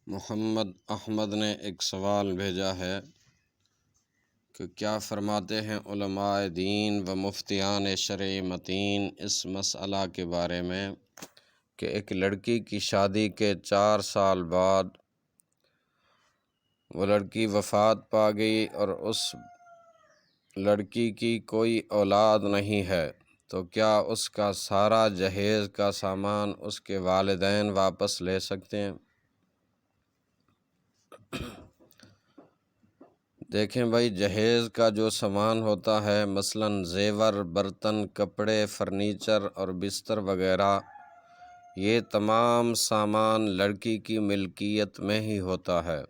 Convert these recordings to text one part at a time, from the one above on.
محمد احمد نے ایک سوال بھیجا ہے کہ کیا فرماتے ہیں علماء دین و مفتیان شرع متین اس مسئلہ کے بارے میں کہ ایک لڑکی کی شادی کے 4 سال بعد وہ لڑکی وفات پا گئی اور اس لڑکی کی کوئی اولاد نہیں ہے، تو کیا اس کا سارا جہیز کا سامان اس کے والدین واپس لے سکتے ہیں؟ دیکھیں بھائی، جہیز کا جو سامان ہوتا ہے، مثلاً زیور، برتن، کپڑے، فرنیچر اور بستر وغیرہ، یہ تمام سامان لڑکی کی ملکیت میں ہی ہوتا ہے۔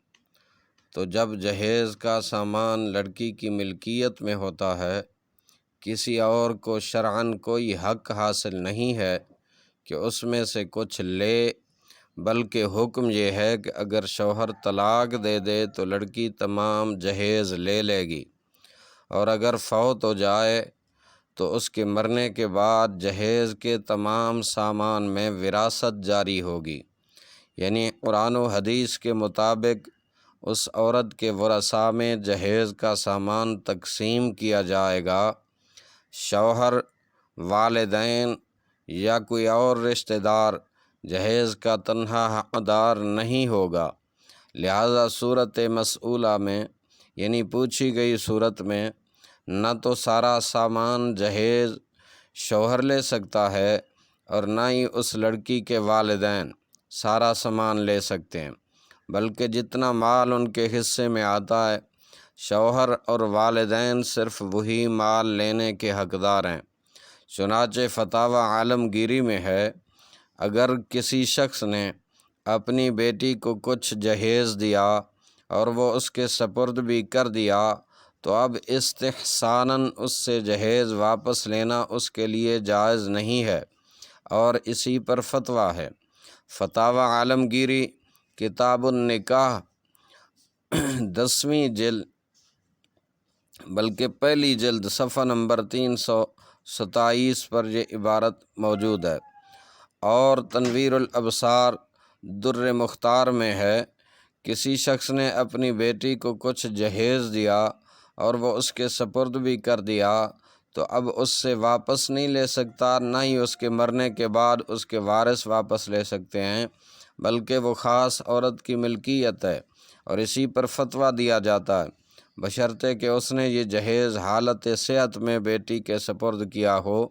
تو جب جہیز کا سامان لڑکی کی ملکیت میں ہوتا ہے، کسی اور کو شرعاً کوئی حق حاصل نہیں ہے کہ اس میں سے کچھ لے، بلکہ حکم یہ ہے کہ اگر شوہر طلاق دے دے تو لڑکی تمام جہیز لے لے گی، اور اگر فوت ہو جائے تو اس کے مرنے کے بعد جہیز کے تمام سامان میں وراثت جاری ہوگی، یعنی قرآن و حدیث کے مطابق اس عورت کے ورثاء میں جہیز کا سامان تقسیم کیا جائے گا۔ شوہر، والدین یا کوئی اور رشتہ دار جہیز کا تنہا حقدار نہیں ہوگا۔ لہذا صورت مسئولہ میں، یعنی پوچھی گئی صورت میں، نہ تو سارا سامان جہیز شوہر لے سکتا ہے اور نہ ہی اس لڑکی کے والدین سارا سامان لے سکتے ہیں، بلکہ جتنا مال ان کے حصے میں آتا ہے، شوہر اور والدین صرف وہی مال لینے کے حقدار ہیں۔ چنانچہ فتاوی عالمگیری میں ہے، اگر کسی شخص نے اپنی بیٹی کو کچھ جہیز دیا اور وہ اس کے سپرد بھی کر دیا، تو اب استحساناً اس سے جہیز واپس لینا اس کے لیے جائز نہیں ہے، اور اسی پر فتویٰ ہے۔ فتاوی عالمگیری کتاب النکاح 10ویں جلد، بلکہ پہلی جلد، صفحہ نمبر 327 پر یہ عبارت موجود ہے، اور تنویر الابصار در مختار میں ہے، کسی شخص نے اپنی بیٹی کو کچھ جہیز دیا اور وہ اس کے سپرد بھی کر دیا، تو اب اس سے واپس نہیں لے سکتا، نہ ہی اس کے مرنے کے بعد اس کے وارث واپس لے سکتے ہیں، بلکہ وہ خاص عورت کی ملکیت ہے، اور اسی پر فتویٰ دیا جاتا ہے، بشرطے کہ اس نے یہ جہیز حالت صحت میں بیٹی کے سپرد کیا ہو،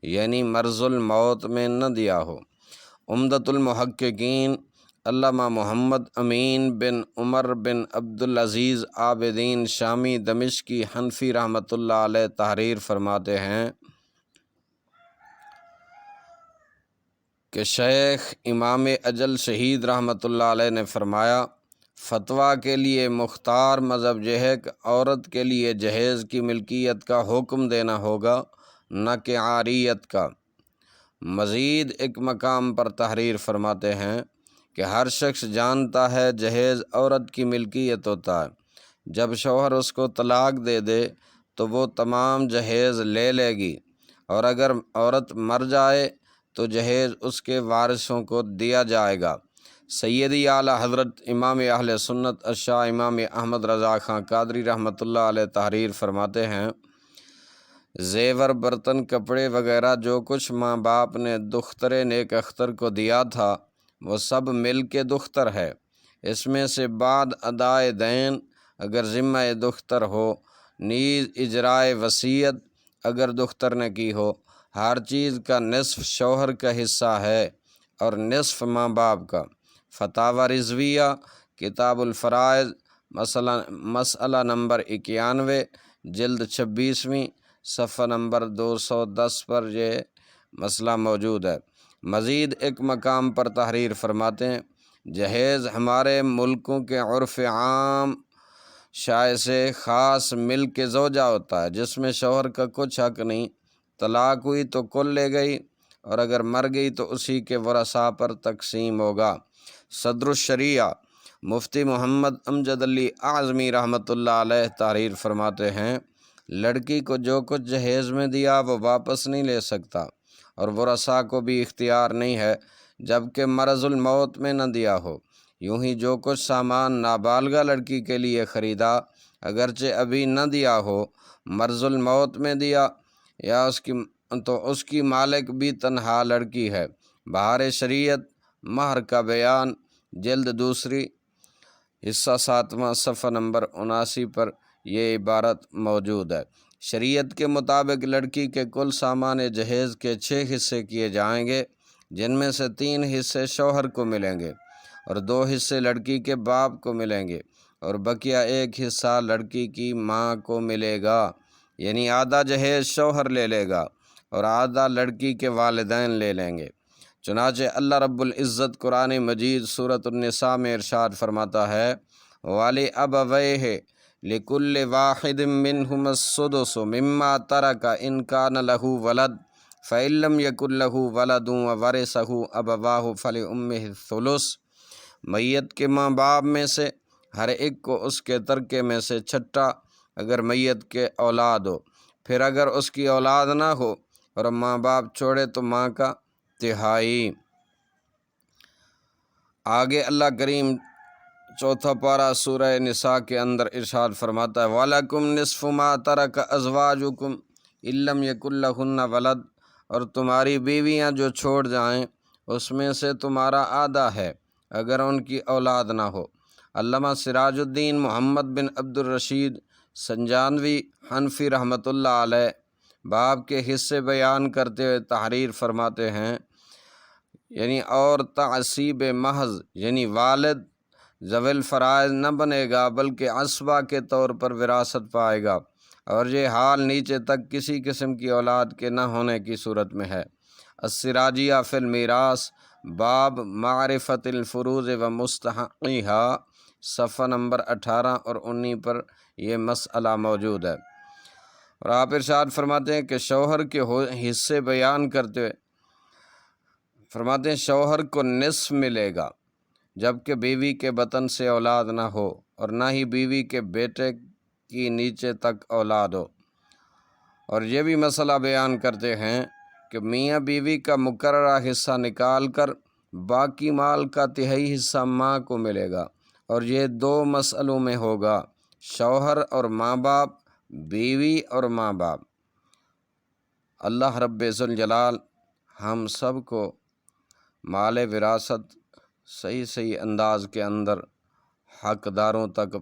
یعنی مرض الموت میں نہ دیا ہو۔ عمدۃ المحققین علامہ محمد امین بن عمر بن عبدالعزیز عابدین شامی دمشقی حنفی رحمۃ اللہ علیہ تحریر فرماتے ہیں کہ شیخ امام اجل شہید رحمۃ اللہ علیہ نے فرمایا، فتویٰ کے لیے مختار مذہب یہ ہے کہ عورت کے لیے جہیز کی ملکیت کا حکم دینا ہوگا، نہ کہ عاریت کا۔ مزید ایک مقام پر تحریر فرماتے ہیں کہ ہر شخص جانتا ہے جہیز عورت کی ملکیت ہوتا ہے، جب شوہر اس کو طلاق دے دے تو وہ تمام جہیز لے لے گی، اور اگر عورت مر جائے تو جہیز اس کے وارثوں کو دیا جائے گا۔ سیدی اعلیٰ حضرت امام اہل سنت الشاہ امام احمد رضا خان قادری رحمۃ اللہ علیہ تحریر فرماتے ہیں، زیور، برتن، کپڑے وغیرہ جو کچھ ماں باپ نے دختر نیک اختر کو دیا تھا، وہ سب مل کے دختر ہے۔ اس میں سے بعد ادائے دین اگر ذمہ دختر ہو، نیز اجرائے وصیت اگر دختر نے کی ہو، ہر چیز کا نصف شوہر کا حصہ ہے اور نصف ماں باپ کا۔ فتاوی رضویہ کتاب الفرائض مسئلہ نمبر 91 جلد 26ویں صفحہ نمبر 210 پر یہ مسئلہ موجود ہے۔ مزید ایک مقام پر تحریر فرماتے ہیں، جہیز ہمارے ملکوں کے عرف عام شائع سے خاص ملک زوجہ ہوتا ہے، جس میں شوہر کا کچھ حق نہیں، طلاق ہوئی تو کل لے گئی، اور اگر مر گئی تو اسی کے ورثاء پر تقسیم ہوگا۔ صدر الشریعہ مفتی محمد امجد علی اعظمی رحمۃ اللہ علیہ تحریر فرماتے ہیں، لڑکی کو جو کچھ جہیز میں دیا وہ واپس نہیں لے سکتا، اور ورثاء کو بھی اختیار نہیں ہے جب کہ مرض الموت میں نہ دیا ہو، یوں ہی جو کچھ سامان نابالغہ لڑکی کے لیے خریدا، اگرچہ ابھی نہ دیا ہو، مرض الموت میں دیا یا اس کی مالک بھی تنہا لڑکی ہے۔ بہار شریعت، مہر کا بیان، جلد 2، حصہ 7واں، صفحہ نمبر 79 پر یہ عبارت موجود ہے۔ شریعت کے مطابق لڑکی کے کل سامان جہیز کے 6 حصے کیے جائیں گے، جن میں سے 3 حصے شوہر کو ملیں گے اور 2 حصے لڑکی کے باپ کو ملیں گے، اور بقیہ 1 حصہ لڑکی کی ماں کو ملے گا، یعنی آدھا جہیز شوہر لے لے گا اور آدھا لڑکی کے والدین لے لیں گے۔ چنانچہ اللہ رب العزت قرآن مجید سورۃ النساء میں ارشاد فرماتا ہے، وَلِأَبَوَيْهِ لِكُلِّ وَاحِدٍ مِّنْهُمَا السُّدُسُ مِمَّا تَرَكَ إِنْ كَانَ لَهُ وَلَدٌ فَإِن لَّمْ يَكُن لَّهُ وَلَدٌ وَوَرِثَهُ أَبَوَاهُ فَلِأُمِّهِ الثُّلُثُ۔ میت کے ماں باپ میں سے ہر ایک کو اس کے ترکے میں سے چھٹا اگر میت کے اولاد ہو، پھر اگر اس کی اولاد نہ ہو اور ماں باپ چھوڑے تو ماں کا تہائی۔ آگے اللہ کریم 4 پارہ سورہ نساء کے اندر ارشاد فرماتا ہے، وَلَكُمْ نِصْفُ مَا تَرَكَ أَزْوَاجُكُمْ إِن لَّمْ يَكُن لَّهُنَّ وَلَدٌ، اور تمہاری بیویاں جو چھوڑ جائیں اس میں سے تمہارا آدھا ہے اگر ان کی اولاد نہ ہو۔ علامہ سراج الدین محمد بن عبد الرشید سنجانوی حنفی رحمۃ اللہ علیہ باب کے حصے بیان کرتے ہوئے تحریر فرماتے ہیں، یعنی اور تعصیب محض، یعنی والد ذوی الفرائض نہ بنے گا بلکہ عصبہ کے طور پر وراثت پائے گا، اور یہ حال نیچے تک کسی قسم کی اولاد کے نہ ہونے کی صورت میں ہے۔ السراجیہ فی المیراث، باب معرفت الفروض و مستحقیہا، صفحہ نمبر 18 اور 19 پر یہ مسئلہ موجود ہے۔ اور آپ ارشاد فرماتے ہیں کہ شوہر کے حصے بیان کرتے ہوئے فرماتے ہیں شوہر کو نصف ملے گا جبکہ بیوی کے بطن سے اولاد نہ ہو، اور نہ ہی بیوی کے بیٹے کی نیچے تک اولاد ہو۔ اور یہ بھی مسئلہ بیان کرتے ہیں کہ میاں بیوی کا مقررہ حصہ نکال کر باقی مال کا تہائی حصہ ماں کو ملے گا، اور یہ 2 مسئلوں میں ہوگا، شوہر اور ماں باپ، بیوی اور ماں باپ۔ اللہ رب ذوالجلال ہم سب کو مال وراثت صحیح انداز کے اندر حقداروں تک